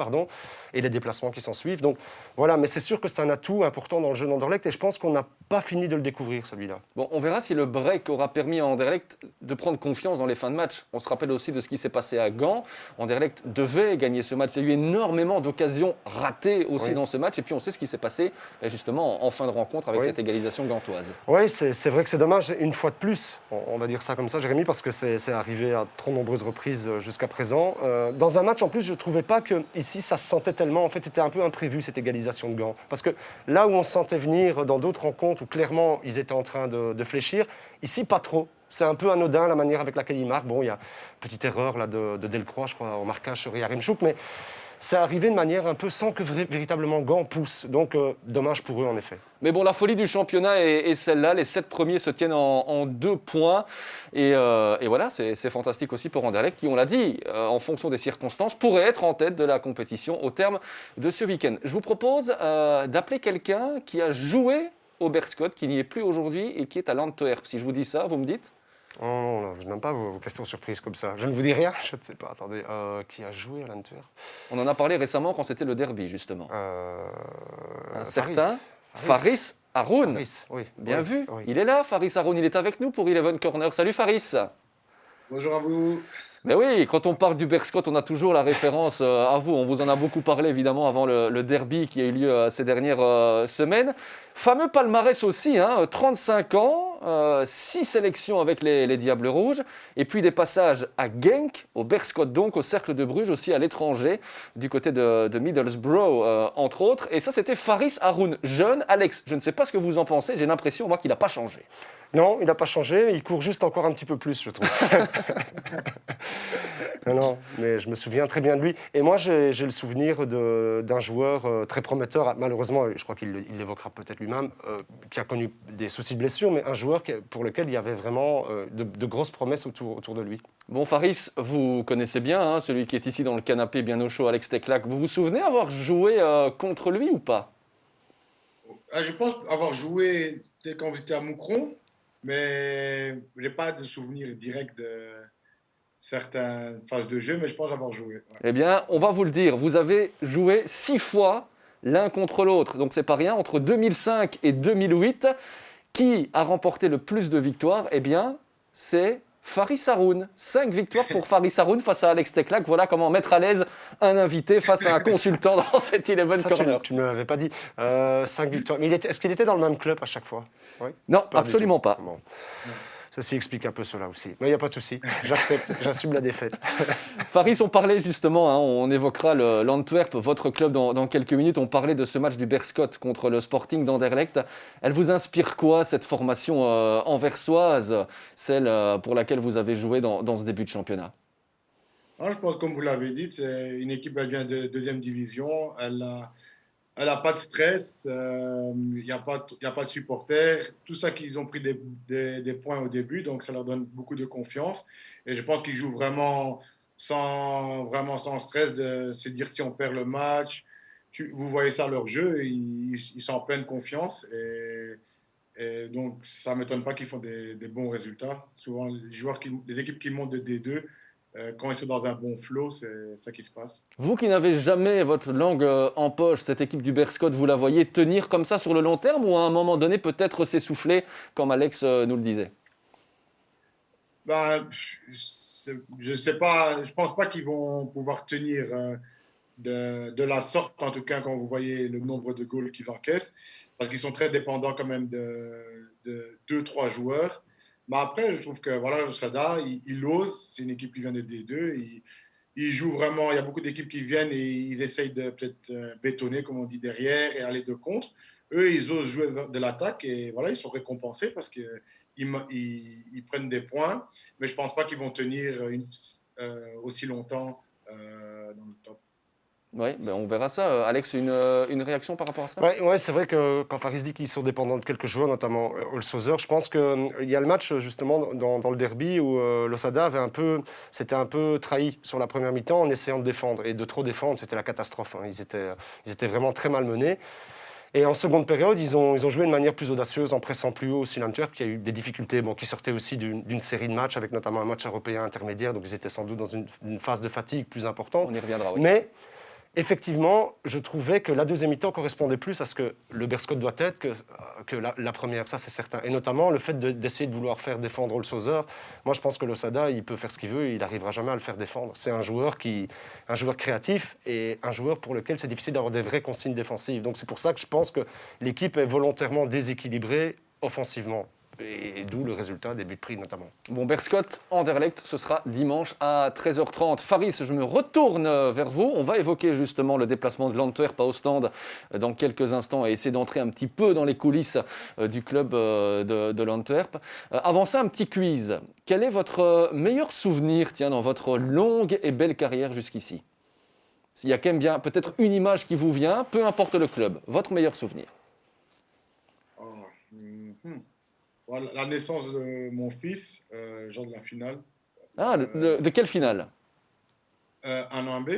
B: et les déplacements qui s'en suivent. Donc, voilà. Mais c'est sûr que c'est un atout important dans le jeu d'Anderlecht et je pense qu'on n'a pas fini de le découvrir, celui-là.
A: Bon, on verra si le break aura permis à Anderlecht de prendre confiance dans les fins de match. On se rappelle aussi de ce qui s'est passé à Gand. Anderlecht devait gagner ce match. Il y a eu énormément d'occasions ratées aussi dans ce match. Et puis on sait ce qui s'est passé justement en fin de rencontre avec cette égalisation gantoise.
B: Oui, c'est vrai que c'est dommage. Une fois de plus, on va dire ça comme ça, Jérémy, parce que c'est arrivé à trop nombreuses reprises jusqu'à présent. Dans un match, en plus, je ne trouvais pas qu'ici, ça se sentait tellement. En fait, c'était un peu imprévu, cette égalisation de Gand. Parce que là où on se sentait venir dans d'autres rencontres, où clairement, ils étaient en train de fléchir, ici, pas trop. C'est un peu anodin la manière avec laquelle il marque. Bon, il y a une petite erreur là, de Delcroix, je crois, au marquage sur Yaremchuk, mais c'est arrivé de manière un peu sans que véritablement Gand pousse. Donc, dommage pour eux, en effet.
A: Mais bon, la folie du championnat est celle-là. Les 7 premiers se tiennent en 2 points. Et voilà, c'est fantastique aussi pour Anderlecht, qui, on l'a dit, en fonction des circonstances, pourrait être en tête de la compétition au terme de ce week-end. Je vous propose d'appeler quelqu'un qui a joué au Berscott, qui n'y est plus aujourd'hui et qui est à l'Antwerp. Si je vous dis ça, vous me dites ?
B: Non, je n'aime pas vos questions surprises comme ça. Je ne vous dis rien, je ne sais pas. Attendez, qui a joué à l'Antwerp ?
A: On en a parlé récemment quand c'était le derby, justement. Un certain Faris Haroun.
B: Faris, oui.
A: Bien vu. Oui. Il est là, Faris Haroun. Il est avec nous pour Eleven Corner. Salut Faris.
D: Bonjour à vous.
A: Mais oui, quand on parle du Berscott, on a toujours la référence à vous. On vous en a beaucoup parlé, évidemment, avant le derby qui a eu lieu ces dernières semaines. Fameux palmarès aussi, 35 ans, 6 sélections avec les Diables Rouges, et puis des passages à Genk, au Berscott donc, au Cercle de Bruges, aussi à l'étranger, du côté de Middlesbrough, entre autres. Et ça, c'était Faris Haroun, jeune. Alex, je ne sais pas ce que vous en pensez, j'ai l'impression, moi, qu'il n'a pas changé.
B: Non, il n'a pas changé, il court juste encore un petit peu plus, je trouve. Non, mais je me souviens très bien de lui. Et moi, j'ai le souvenir d'un joueur très prometteur, malheureusement, je crois qu'il l'évoquera peut-être lui-même, qui a connu des soucis de blessure, mais un joueur pour lequel il y avait vraiment de grosses promesses autour de lui.
A: Bon, Faris, vous connaissez bien celui qui est ici dans le canapé bien au chaud, Alex Teclac. Vous vous souvenez avoir joué contre lui ou pas ?
D: Je pense avoir joué quand j'étais à Moucron. Mais je n'ai pas de souvenir direct de certaines phases de jeu, mais je pense avoir joué. Ouais.
A: Eh bien, on va vous le dire, vous avez joué 6 fois l'un contre l'autre. Donc, c'est pas rien. Entre 2005 et 2008, qui a remporté le plus de victoires ? Eh bien, c'est Faris Haroun. 5 victoires pour Faris Haroun face à Alex Teclac. Voilà comment mettre à l'aise un invité face à un consultant dans cette Eleven Corner.
B: Tu ne me l'avais pas dit. 5 victoires. Mais est-ce qu'il était dans le même club à chaque fois ? Oui.
A: Non, absolument pas.
B: Bon. Ceci explique un peu cela aussi. Mais il n'y a pas de souci, j'accepte, j'assume la défaite.
A: Faris, on parlait justement, hein, on évoquera l'Antwerp, votre club, dans quelques minutes. On parlait de ce match du Beerschot contre le Sporting d'Anderlecht. Elle vous inspire quoi, cette formation anversoise, celle pour laquelle vous avez joué dans ce début de championnat?
D: Je pense, comme vous l'avez dit, c'est une équipe, elle vient de deuxième division. Elle a pas de stress, il n'y a pas de supporters. Tout ça qu'ils ont pris des points au début, donc ça leur donne beaucoup de confiance. Et je pense qu'ils jouent vraiment sans stress de se dire si on perd le match. Vous voyez ça leur jeu, ils sont en pleine confiance. Et donc, ça ne m'étonne pas qu'ils font des bons résultats. Souvent, les équipes qui montent de D2, quand ils sont dans un bon flow, c'est ça qui se passe.
A: Vous qui n'avez jamais votre langue en poche, cette équipe du Beerschot, vous la voyez tenir comme ça sur le long terme ou à un moment donné peut-être s'essouffler, comme Alex nous le disait?
D: Je sais pas, je pense pas qu'ils vont pouvoir tenir de la sorte, en tout cas quand vous voyez le nombre de goals qu'ils encaissent, parce qu'ils sont très dépendants quand même de 2-3 joueurs. Mais après, je trouve que voilà, le Sada, il ose, c'est une équipe qui vient de D2, il joue vraiment, il y a beaucoup d'équipes qui viennent et ils essayent de peut-être bétonner, comme on dit, derrière et aller de contre. Eux, ils osent jouer de l'attaque et voilà, ils sont récompensés parce qu'ils prennent des points, mais je ne pense pas qu'ils vont tenir aussi longtemps dans le top.
A: Oui, ben on verra ça. Alex, une réaction par rapport à ça?
B: Ouais, c'est vrai que quand Faris dit qu'ils sont dépendants de quelques joueurs, notamment Olsozer, je pense qu'il y a le match justement dans le derby où l'Osada s'était un peu trahi sur la première mi-temps en essayant de défendre. Et de trop défendre, c'était la catastrophe. Hein. Ils étaient vraiment très mal menés. Et en seconde période, ils ont joué de manière plus audacieuse, en pressant plus haut aussi l'Antwerp, qui a eu des difficultés, qui sortait aussi d'une série de matchs, avec notamment un match européen intermédiaire, donc ils étaient sans doute dans une phase de fatigue plus importante.
A: On y reviendra, oui.
B: Mais effectivement, je trouvais que la deuxième mi-temps correspondait plus à ce que le Beerschot doit être que la première, ça c'est certain. Et notamment le fait d'essayer de vouloir faire défendre Olsozer. Moi je pense que l'Osada, il peut faire ce qu'il veut, il n'arrivera jamais à le faire défendre. C'est un joueur créatif et un joueur pour lequel c'est difficile d'avoir des vraies consignes défensives. Donc c'est pour ça que je pense que l'équipe est volontairement déséquilibrée offensivement. Et d'où le résultat des buts pris notamment.
A: Bon, Beerschot, Anderlecht, ce sera dimanche à 13h30. Faris, je me retourne vers vous. On va évoquer justement le déplacement de l'Antwerp à Ostende dans quelques instants et essayer d'entrer un petit peu dans les coulisses du club de l'Antwerp. Avant ça, un petit quiz. Quel est votre meilleur souvenir, dans votre longue et belle carrière jusqu'ici? S'il y a quand même bien peut-être une image qui vous vient, peu importe le club, votre meilleur souvenir.
D: Voilà, la naissance de mon fils, genre de la finale.
A: Ah, de quelle finale?
D: Un an B.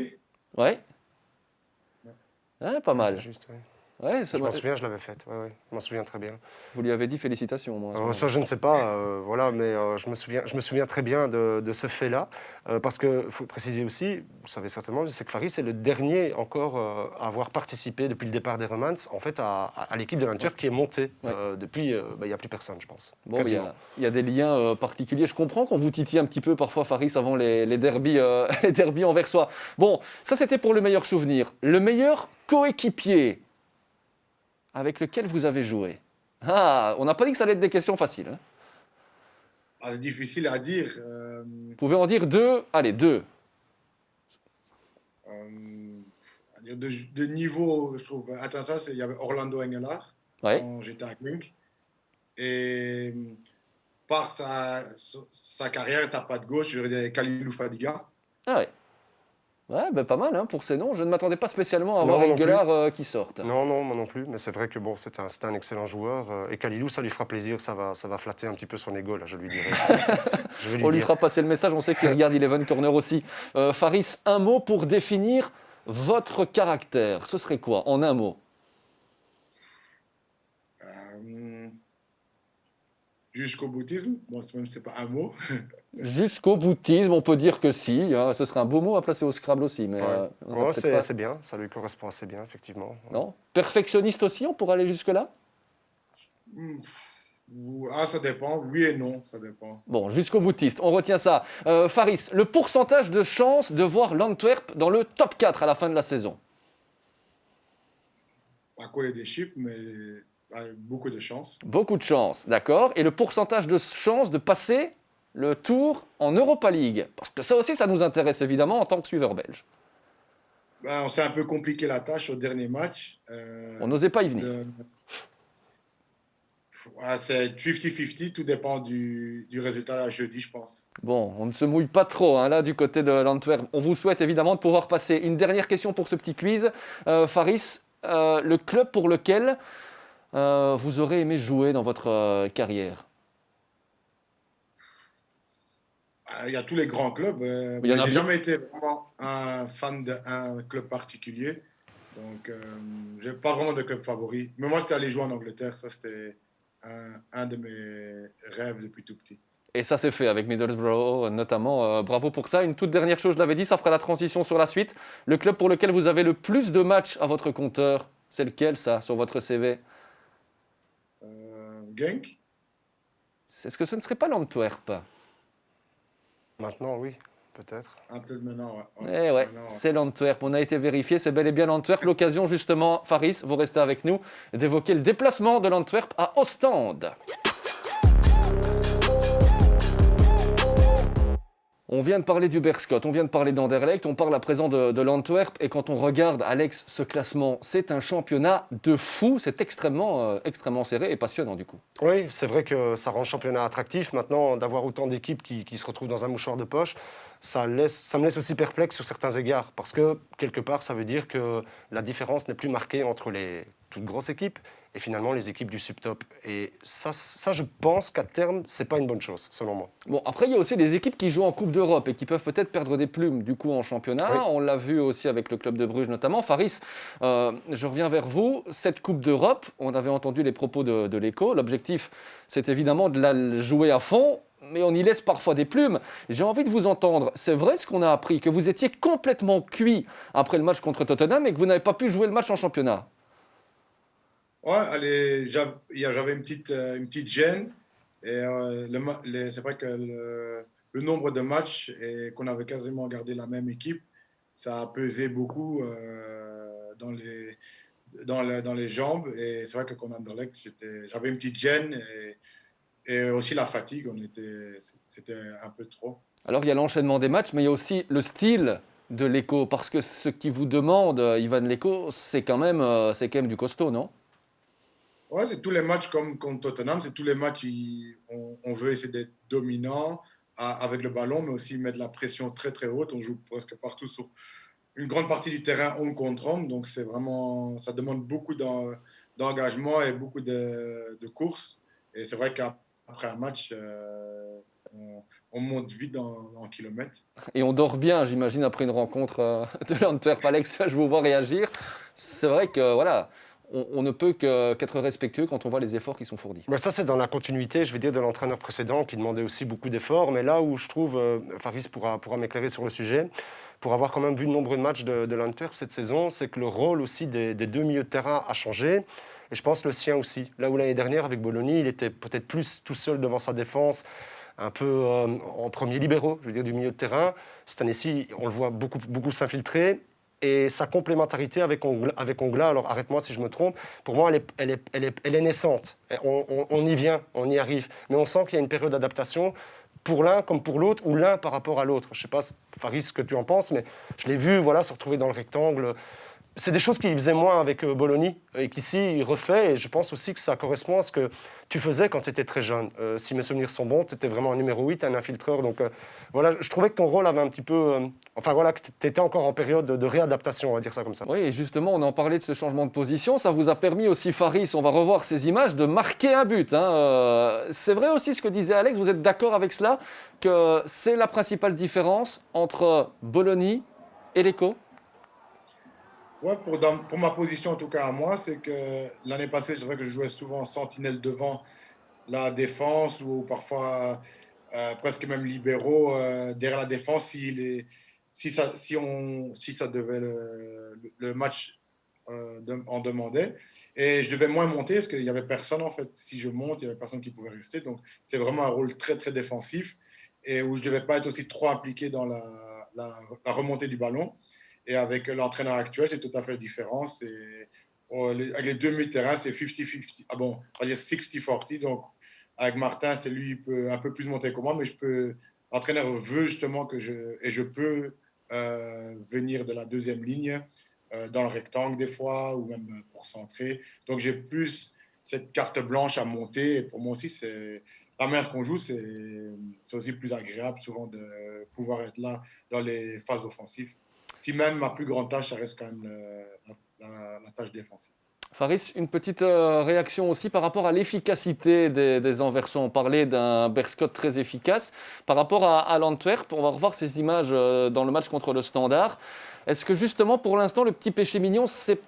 A: Ouais. Ouais, pas mal.
B: C'est juste, oui.
A: Ouais,
B: Je m'en souviens, je l'avais faite. Ouais. Je m'en souviens très bien.
A: Vous lui avez dit félicitations, moi.
B: Ça, je ne sais pas, mais je me souviens très bien de ce fait-là, parce qu'il faut préciser aussi, vous savez certainement, c'est que Faris est le dernier encore à avoir participé depuis le départ des Romans, en fait, à l'équipe de l'Antwerp qui est montée. Depuis, il n'y a plus personne, je pense.
A: Bon, il y a des liens particuliers. Je comprends qu'on vous titille un petit peu parfois, Faris, avant les derbys, les derbys anversois. Bon, ça c'était pour le meilleur souvenir. Le meilleur coéquipier avec lequel vous avez joué? Ah, on n'a pas dit que ça allait être des questions faciles. Hein.
D: C'est difficile à dire.
A: Vous pouvez en dire deux. Allez, deux.
D: De niveau, je trouve, attention, il y avait Orlando Engelhard quand j'étais à Klink. Et par sa carrière, sa patte gauche, je dirais Kalilou Fadiga.
A: Ah ouais. Ouais, pas mal pour ces noms. Je ne m'attendais pas spécialement à voir Engelhard qui sorte.
B: Non, moi non plus. Mais c'est vrai que c'est un excellent joueur. Et Kalilou, ça lui fera plaisir. Ça va flatter un petit peu son ego, là, je lui dirai.
A: On lui fera passer le message. On sait qu'il regarde Eleven Corner aussi. Faris, un mot pour définir votre caractère. Ce serait quoi, en un mot?
D: Jusqu'au boutisme. Bon, même c'est pas un mot.
A: Jusqu'au boutisme, on peut dire que si. Hein, ce serait un beau mot à placer au Scrabble aussi. Mais
B: c'est bien, ça lui correspond assez bien, effectivement.
A: Non. Perfectionniste aussi, on pourrait aller jusque-là?
D: Ça dépend. Oui et non, ça dépend.
A: Bon, jusqu'au boutiste, on retient ça. Faris, le pourcentage de chance de voir l'Antwerp dans le top 4 à la fin de la saison?
D: Pas coller des chiffres, mais Beaucoup de chance.
A: Beaucoup de chance, d'accord. Et le pourcentage de chance de passer le tour en Europa League? Parce que ça aussi, ça nous intéresse évidemment en tant que suiveur belge.
D: On s'est un peu compliqué la tâche au dernier match.
A: On n'osait pas y venir.
D: C'est 50-50, tout dépend du résultat jeudi, je pense.
A: Bon, on ne se mouille pas trop hein, là du côté de l'Antwerp. On vous souhaite évidemment de pouvoir passer. Une dernière question pour ce petit quiz. Faris, le club pour lequel vous aurez aimé jouer dans votre carrière?
D: Il y a tous les grands clubs.
A: Il y en a
D: J'ai
A: bien.
D: jamais été vraiment un fan d'un club particulier. Donc, je n'ai pas vraiment de club favori. Mais moi, c'était aller jouer en Angleterre. Ça, c'était un de mes rêves depuis tout petit.
A: Et ça s'est fait avec Middlesbrough notamment. Bravo pour ça. Une toute dernière chose, je l'avais dit, ça fera la transition sur la suite. Le club pour lequel vous avez le plus de matchs à votre compteur, c'est lequel ça, sur votre CV?
D: Genk?
A: Est-ce que ce ne serait pas l'Antwerp?
B: Maintenant, oui, peut-être.
D: Peut-être maintenant, ouais.
A: Eh ouais,
D: Maintenant, ouais.
A: c'est l'Antwerp. On a été vérifié, c'est bel et bien l'Antwerp. L'occasion justement, Faris, vous restez avec nous, d'évoquer le déplacement de l'Antwerp à Ostende. On vient de parler du Berscott, on vient de parler d'Anderlecht, on parle à présent de l'Antwerp. Et quand on regarde, Alex, ce classement, c'est un championnat de fou. C'est extrêmement serré et passionnant du coup.
B: Oui, c'est vrai que ça rend le championnat attractif. Maintenant, d'avoir autant d'équipes qui se retrouvent dans un mouchoir de poche, ça me laisse aussi perplexe sur certains égards. Parce que, quelque part, ça veut dire que la différence n'est plus marquée entre les toutes grosses équipes et finalement les équipes du subtop. Et ça, je pense qu'à terme, c'est pas une bonne chose, selon moi.
A: Bon, après, il y a aussi des équipes qui jouent en Coupe d'Europe et qui peuvent peut-être perdre des plumes du coup en championnat.
B: Oui.
A: On l'a vu aussi avec le club de Bruges notamment. Faris, je reviens vers vous. Cette Coupe d'Europe, on avait entendu les propos de l'Écho. L'objectif, c'est évidemment de la jouer à fond, mais on y laisse parfois des plumes. J'ai envie de vous entendre. C'est vrai ce qu'on a appris, que vous étiez complètement cuit après le match contre Tottenham et que vous n'avez pas pu jouer le match en championnat?
D: Ouais, allez, j'avais une petite gêne. Et c'est vrai que le nombre de matchs et qu'on avait quasiment gardé la même équipe, ça a pesé beaucoup dans les jambes. Et c'est vrai que contre Anderlecht, j'avais une petite gêne et aussi la fatigue. C'était un peu trop.
A: Alors, il y a l'enchaînement des matchs, mais il y a aussi le style de l'Écho. Parce que ce qui vous demande, Ivan l'Écho, c'est quand même du costaud, non?
D: Ouais, c'est tous les matchs comme contre Tottenham, c'est tous les matchs on veut essayer d'être dominant avec le ballon, mais aussi mettre la pression très très haute. On joue presque partout sur une grande partie du terrain homme contre homme, donc c'est vraiment, ça demande beaucoup d'engagement et beaucoup de courses. Et c'est vrai qu'après un match, on monte vite en kilomètres.
A: Et on dort bien, j'imagine, après une rencontre de l'Antwerp. Alex, je vous vois réagir. C'est vrai que voilà, on ne peut qu'être respectueux quand on voit les efforts qui sont fournis.
B: Mais ça, c'est dans la continuité, je vais dire, de l'entraîneur précédent qui demandait aussi beaucoup d'efforts. Mais là où je trouve, Faris pourra m'éclairer sur le sujet, pour avoir quand même vu de nombreux matchs de l'Antwerp cette saison, c'est que le rôle aussi des deux milieux de terrain a changé. Et je pense le sien aussi. Là où l'année dernière, avec Bologna, il était peut-être plus tout seul devant sa défense, un peu en premier libéraux, je veux dire, du milieu de terrain. Cette année-ci, on le voit beaucoup s'infiltrer. Et sa complémentarité avec Ongla, alors arrête-moi si je me trompe, pour moi, elle est naissante. On y vient, on y arrive. Mais on sent qu'il y a une période d'adaptation pour l'un comme pour l'autre, ou l'un par rapport à l'autre. Je ne sais pas, Faris, ce que tu en penses, mais je l'ai vu se retrouver dans le rectangle. C'est des choses qu'il faisait moins avec Bologna et qu'ici, il refait. Et je pense aussi que ça correspond à ce que tu faisais quand tu étais très jeune. Si mes souvenirs sont bons, tu étais vraiment un numéro 8, un infiltreur. Donc voilà, je trouvais que ton rôle avait un petit peu... que tu étais encore en période de réadaptation, on va dire ça comme ça.
A: Oui, et justement, on en parlait de ce changement de position. Ça vous a permis aussi, Faris, on va revoir ces images, de marquer un but. C'est vrai aussi ce que disait Alex, vous êtes d'accord avec cela, que c'est la principale différence entre Bologna et l'Écho?
D: Ouais, pour ma position, en tout cas à moi, c'est que l'année passée, je dirais que je jouais souvent en sentinelle devant la défense ou parfois presque même libéraux derrière la défense si ça devait le match en demandait. Et je devais moins monter parce qu'il n'y avait personne en fait. Si je monte, il n'y avait personne qui pouvait rester. Donc c'était vraiment un rôle très très défensif et où je ne devais pas être aussi trop impliqué dans la remontée du ballon. Et avec l'entraîneur actuel, c'est tout à fait différent. avec les deux milieux de terrain, c'est 50-50. Ah bon, on va dire 60-40. Donc, avec Martin, c'est lui, il peut un peu plus monter que moi, mais l'entraîneur veut justement je peux venir de la deuxième ligne, dans le rectangle des fois, ou même pour centrer. Donc, j'ai plus cette carte blanche à monter. Et pour moi aussi, la manière qu'on joue, c'est aussi plus agréable souvent de pouvoir être là dans les phases offensives. Si même ma plus grande tâche, ça reste quand même la tâche défensive.
A: Faris, une petite réaction aussi par rapport à l'efficacité des Anversons. On parlait d'un Berscott très efficace. Par rapport à l'Antwerp, on va revoir ces images dans le match contre le Standard. Est-ce que justement, pour l'instant, le petit péché mignon, c'est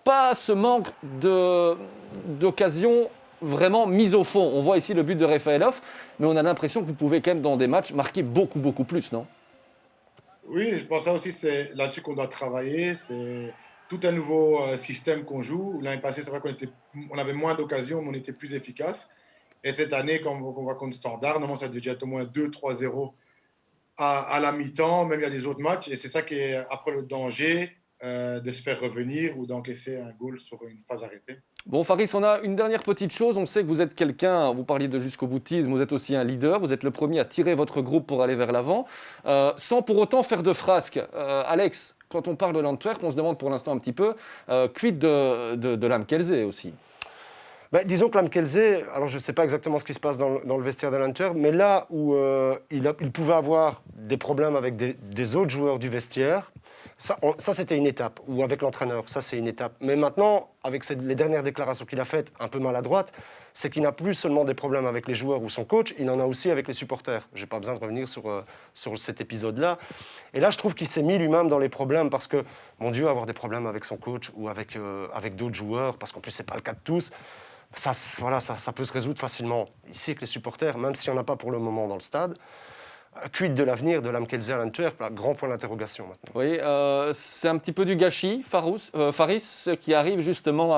A: pas ce manque d'occasion vraiment mise au fond? On voit ici le but de Rafaelov, mais on a l'impression que vous pouvez quand même, dans des matchs, marquer beaucoup, beaucoup plus, non?
D: Oui, je pense que ça aussi, c'est là-dessus qu'on doit travailler. C'est tout un nouveau système qu'on joue. L'année passée, c'est vrai qu'on avait moins d'occasions, mais on était plus efficace. Et cette année, quand on va contre Standard, normalement, ça devait être au moins 2-3-0 à la mi-temps, même il y a des autres matchs. Et c'est ça qui est après le danger de se faire revenir ou d'encaisser un goal sur une phase arrêtée.
A: Bon, Faris, on a une dernière petite chose. On sait que vous êtes quelqu'un, vous parliez de jusqu'au boutisme, vous êtes aussi un leader, vous êtes le premier à tirer votre groupe pour aller vers l'avant, sans pour autant faire de frasques. Alex, quand on parle de l'Antwerp, on se demande pour l'instant un petit peu, quid de Lamkelze aussi?
B: Disons que Lamkelze, alors je ne sais pas exactement ce qui se passe dans le vestiaire de l'Antwerp, mais là où il pouvait avoir des problèmes avec des autres joueurs du vestiaire, ça c'était une étape, ou avec l'entraîneur, ça c'est une étape. Mais maintenant, avec les dernières déclarations qu'il a faites, un peu maladroites, c'est qu'il n'a plus seulement des problèmes avec les joueurs ou son coach, il en a aussi avec les supporters. Je n'ai pas besoin de revenir sur cet épisode-là. Et là, je trouve qu'il s'est mis lui-même dans les problèmes parce que, mon Dieu, avoir des problèmes avec son coach ou avec d'autres joueurs, parce qu'en plus, ce n'est pas le cas de tous, ça peut se résoudre facilement. Ici, avec les supporters, même s'il n'y en a pas pour le moment dans le stade, quid de l'avenir de Lamkelze à l'Antwerp, grand point d'interrogation maintenant.
A: Oui, c'est un petit peu du gâchis, Faris, ce qui arrive justement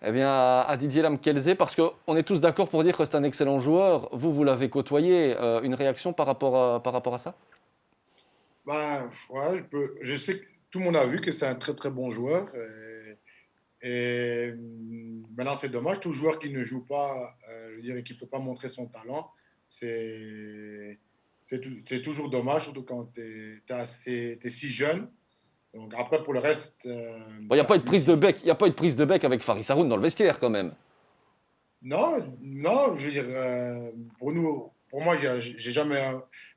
A: à Didier Lamkelze, parce qu'on est tous d'accord pour dire que c'est un excellent joueur. Vous l'avez côtoyé. Une réaction par rapport à ça?
D: Ouais, je sais que tout le monde a vu que c'est un très très bon joueur. Et maintenant, c'est dommage. Tout joueur qui ne joue pas, je veux dire, et qui ne peut pas montrer son talent, c'est toujours dommage, surtout quand tu es si jeune. Donc après, pour le reste...
A: Il n'y a pas eu de prise de bec. Il n'y a pas eu de prise de bec avec Faris Haroun dans le vestiaire, quand même.
D: Non, je veux dire, pour moi,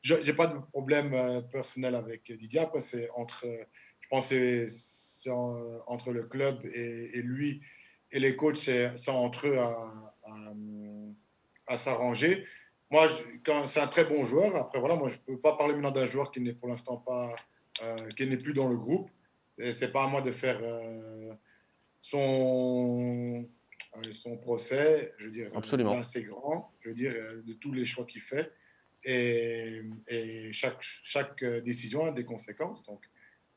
D: j'ai pas de problème personnel avec Didier. Après, je pense que c'est entre le club et lui et les coachs, c'est entre eux à s'arranger. Moi, c'est un très bon joueur. Après, voilà, moi, je peux pas parler maintenant d'un joueur qui n'est pour l'instant pas, qui n'est plus dans le groupe. C'est pas à moi de faire son procès. Je veux dire,
A: absolument.
D: là, c'est grand. Je veux dire, de tous les choix qu'il fait. Et chaque décision a des conséquences. Donc,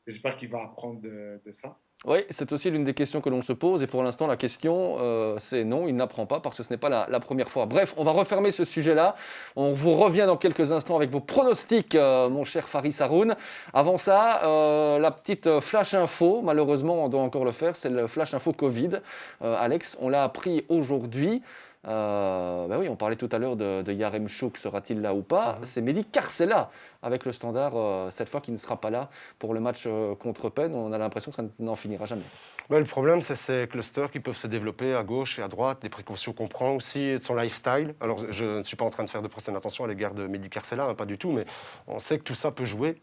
D: j'espère qu'il va apprendre de ça.
A: Oui, c'est aussi l'une des questions que l'on se pose. Et pour l'instant, la question, c'est non, il n'apprend pas parce que ce n'est pas la première fois. Bref, on va refermer ce sujet-là. On vous revient dans quelques instants avec vos pronostics, mon cher Faris Haroun. Avant ça, la petite flash info, malheureusement, on doit encore le faire, c'est le flash info Covid. Alex, on l'a appris aujourd'hui. Oui, on parlait tout à l'heure de Yaremchuk, sera-t-il là ou pas? C'est Mehdi Carcella avec le Standard, cette fois qui ne sera pas là pour le match contre Penn. On a l'impression que ça n'en finira jamais.
B: Le problème, c'est ces clusters qui peuvent se développer à gauche et à droite, les précautions qu'on prend aussi, de son lifestyle. Alors, je ne suis pas en train de faire de procès d'intention à l'égard de Mehdi Carcella, hein, pas du tout, mais on sait que tout ça peut jouer.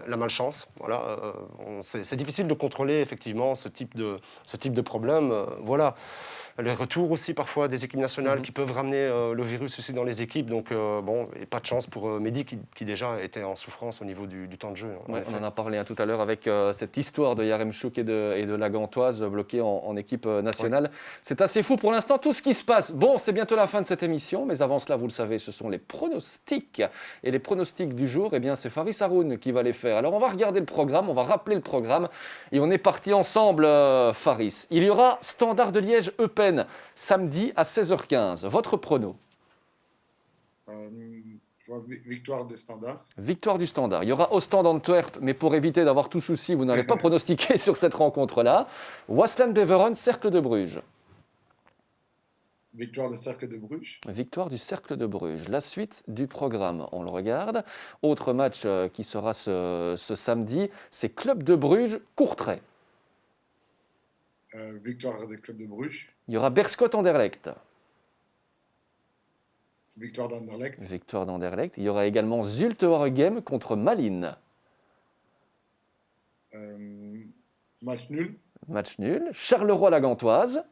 B: La malchance, voilà. C'est difficile de contrôler, effectivement, ce type de problème. Voilà. Les retours aussi, parfois, des équipes nationales qui peuvent ramener le virus aussi dans les équipes. Donc, et pas de chance pour Mehdi qui déjà était en souffrance au niveau du temps de jeu.
A: Ouais, on en a parlé tout à l'heure avec cette histoire de Yaremchuk et de la Gantoise bloquée en équipe nationale. Ouais. C'est assez fou pour l'instant, tout ce qui se passe. Bon, c'est bientôt la fin de cette émission, mais avant cela, vous le savez, ce sont les pronostics. Et les pronostics du jour, eh bien, c'est Faris Haroun qui va les faire. Alors, on va regarder le programme, on va rappeler le programme. Et on est parti ensemble, Faris. Il y aura Standard de Liège Eupen samedi à 16h15. Votre prono?
D: Je Victoire de Standard.
A: Victoire du Standard. Il y aura Ostende Antwerp, mais pour éviter d'avoir tout souci, vous n'allez pas pronostiquer sur cette rencontre-là. Waasland Beveren, Cercle de Bruges.
D: Victoire de Cercle de Bruges.
A: Victoire du Cercle de Bruges. La suite du programme, on le regarde. Autre match qui sera ce samedi, c'est Club de Bruges, Courtrai.
D: Victoire du Club de Bruges.
A: Il y aura Beerschot Anderlecht.
D: Victoire d'Anderlecht.
A: Victoire d'Anderlecht. Il y aura également Zulte Waregem contre Malines.
D: Match nul.
A: Match nul. Charleroi-La Gantoise.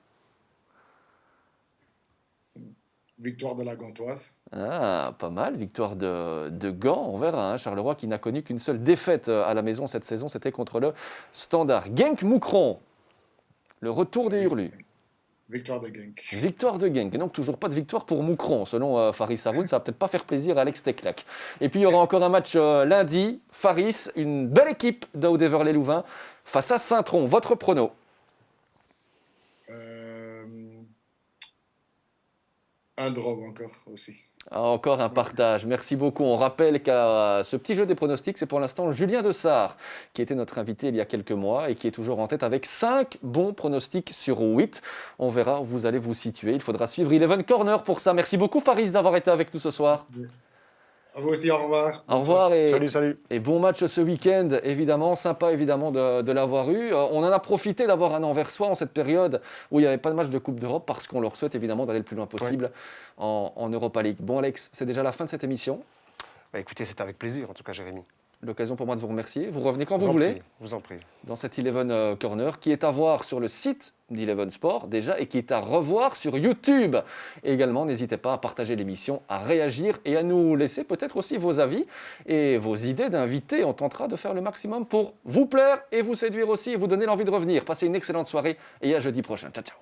D: Victoire de la Gantoise.
A: Ah, pas mal. Victoire de Gand. On verra. Hein. Charleroi qui n'a connu qu'une seule défaite à la maison cette saison. C'était contre le Standard. Genk Moucron. Le retour des Hurlus.
D: Victoire de Genk.
A: Victoire de Genk. Donc toujours pas de victoire pour Moucron. Selon Faris Haroun, ça va peut-être pas faire plaisir à Alex Teclac. Et puis il y aura encore un match lundi. Faris, une belle équipe d'Audeverlet-Louvain face à Saint-Tron. Votre prono?
D: Un draw encore aussi.
A: Ah, encore un partage, merci beaucoup. On rappelle qu'à ce petit jeu des pronostics, c'est pour l'instant Julien Dessart qui était notre invité il y a quelques mois et qui est toujours en tête avec 5 bons pronostics sur 8. On verra où vous allez vous situer. Il faudra suivre Eleven Corner pour ça. Merci beaucoup Faris d'avoir été avec nous ce soir.
D: À vous aussi, au revoir.
A: Au revoir
B: Salut.
A: et bon match ce week-end, évidemment. Sympa évidemment de l'avoir eu. On en a profité d'avoir un Anversois en cette période où il n'y avait pas de match de Coupe d'Europe parce qu'on leur souhaite évidemment d'aller le plus loin possible en Europa League. Bon Alex, c'est déjà la fin de cette émission.
B: Bah, écoutez, c'était avec plaisir en tout cas Jérémy.
A: L'occasion pour moi de vous remercier. Vous revenez quand vous voulez.
B: Vous en prie.
A: Dans cet Eleven Corner qui est à voir sur le site d'Eleven Sport déjà et qui est à revoir sur YouTube. Et également, n'hésitez pas à partager l'émission, à réagir et à nous laisser peut-être aussi vos avis et vos idées d'invités. On tentera de faire le maximum pour vous plaire et vous séduire aussi et vous donner l'envie de revenir. Passez une excellente soirée et à jeudi prochain. Ciao, ciao.